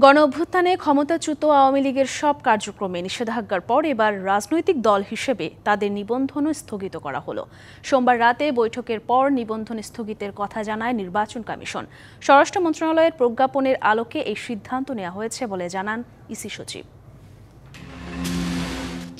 গণ অভ্যুত্থানে ক্ষমতাচ্যুত আওয়ামী লীগের সব কার্যক্রমে নিষেধাজ্ঞার পর এবার রাজনৈতিক দল হিসেবে তাদের নিবন্ধনও স্থগিত করা হলো। সোমবার রাতে বৈঠকের পর নিবন্ধন স্থগিতের কথা জানায় নির্বাচন কমিশন। স্বরাষ্ট্র মন্ত্রণালয়ের প্রজ্ঞাপনের আলোকে এই সিদ্ধান্ত নেওয়া হয়েছে বলে জানান ইসি সচিব।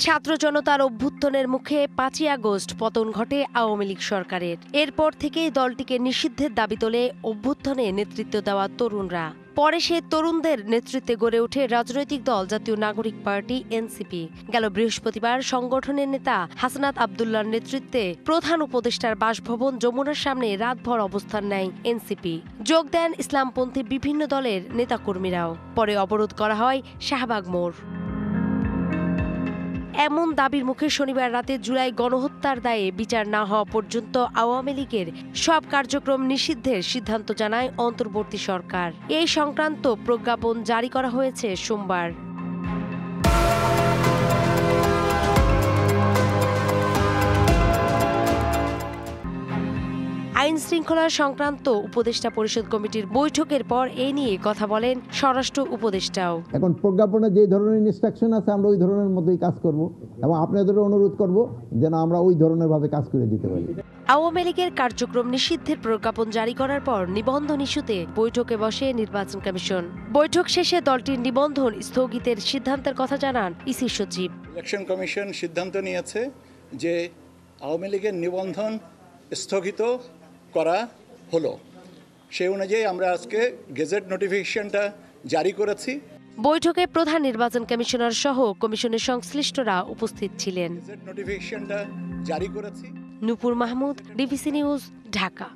ছাত্র জনতার অভ্যুত্থানের মুখে 5ই আগস্ট পতন ঘটে আওয়ামী লীগ সরকারের। এরপর থেকেই দলটিকে নিষিদ্ধের দাবি তোলে অভ্যুত্থানে নেতৃত্ব দেওয়া তরুণরা। পরে সে তরুণদের নেতৃত্বে গড়ে ওঠে রাজনৈতিক দল জাতীয় নাগরিক পার্টি এনসিপি। গেল বৃহস্পতিবার সংগঠনের নেতা হাসনাত আবদুল্লাহর নেতৃত্বে প্রধান উপদেষ্টার বাসভবন যমুনার সামনে রাতভর অবস্থান নেয় এনসিপি। যোগ দেন ইসলামপন্থী বিভিন্ন দলের নেতাকর্মীরাও। পরে অবরোধ করা হয় শাহবাগ মোড়। এমন দাবির মুখে শনিবার রাতে জুলাই গণহত্যার দায়ে বিচার না হওয়া পর্যন্ত আওয়ামী লীগের সব কার্যক্রম নিষিদ্ধের সিদ্ধান্ত জানায় অন্তর্বর্তী সরকার। এই সংক্রান্ত প্রজ্ঞাপন জারি করা হয়েছে সোমবার। আইন শৃঙ্খলা সংক্রান্ত উপদেষ্টা পরিষদ কমিটির বৈঠকের পর এ নিয়ে কথা বলেন স্বরাষ্ট্র উপদেষ্টাও। এখন প্রজ্ঞাপনে যে ধরনের ইনস্ট্রাকশন আছে আমরা ওই ধরনের মধ্যেই কাজ করব এবং আপনাদের অনুরোধ করব যেন আমরা ওই ধরনের ভাবে কাজ করে দিতে পারি। আওয়ামী লীগের কার্যক্রম নিষিদ্ধের প্রজ্ঞাপন জারি করার পর নিবন্ধন ইস্যুতে বৈঠকে বসে নির্বাচন কমিশন। বৈঠক শেষে দলটির নিবন্ধন স্থগিতের সিদ্ধান্তের কথা জানান ইসি সচিব। ইলেকশন কমিশন সিদ্ধান্ত নিয়েছে যে আওয়ামী লীগের নিবন্ধন স্থগিত করা হলো। সেই অনুযায়ী আমরা আজকে গেজেট নোটিফিকেশনটা জারি করেছি। বৈঠকে প্রধান নির্বাচন কমিশনার সহ কমিশনের সংশ্লিষ্টরা উপস্থিত ছিলেন। গেজেট নোটিফিকেশনটা জারি করেছি। নূপুর মাহমুদ, ডিবিসি নিউজ, ঢাকা।